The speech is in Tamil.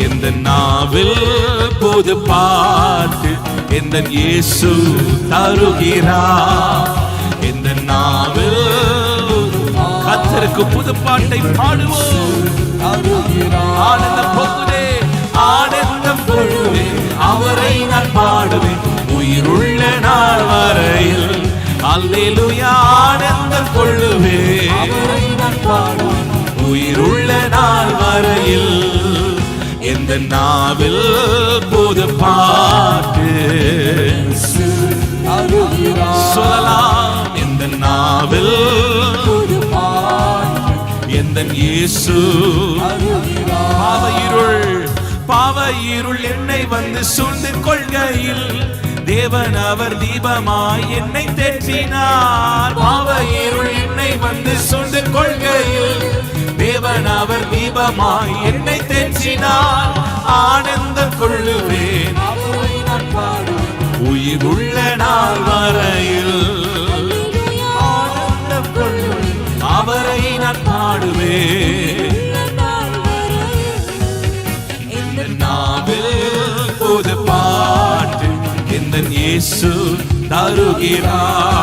எந்த நாவில் புது பாட்டு எந்த இயேசு தருகிறார். எந்த நாவில் கர்த்தருக்கு புது பாட்டை பாடுவோம். ஆனந்தம் பொங்குதே, ஆனந்தம் பொழுவே, அவரை நான் பாடுவேன் உயிருள்ள நாள் வரையில். அல்லேலூயா, ஆனந்தம் கொள்ளுவே, உயிருள்ள நாள் வரையில். எந்த நாவில் புது பாட்டு சொல்லலாம். எந்த நாவில் எந்த இயேசு. பாவ இருள் என்னை வந்து சூழ்ந்து கொள்கையில் தேவன் அவர் தீபமாய் என்னை தேற்றினார். பாவ இருள் என்னை வந்து சூழ்ந்து கொள்கையில் தேவன் அவர் தீபமாய் என்னை தேற்றினார். ஆனந்தம் கொள்ளுவேன் உயிருள்ள நாள் வரையில். ஆனந்தம் கொள்ளுவேன், அவரை நான் பாடுவேன். நாவில் புது பாட்டு எந்த இயேசு தருகிறார்.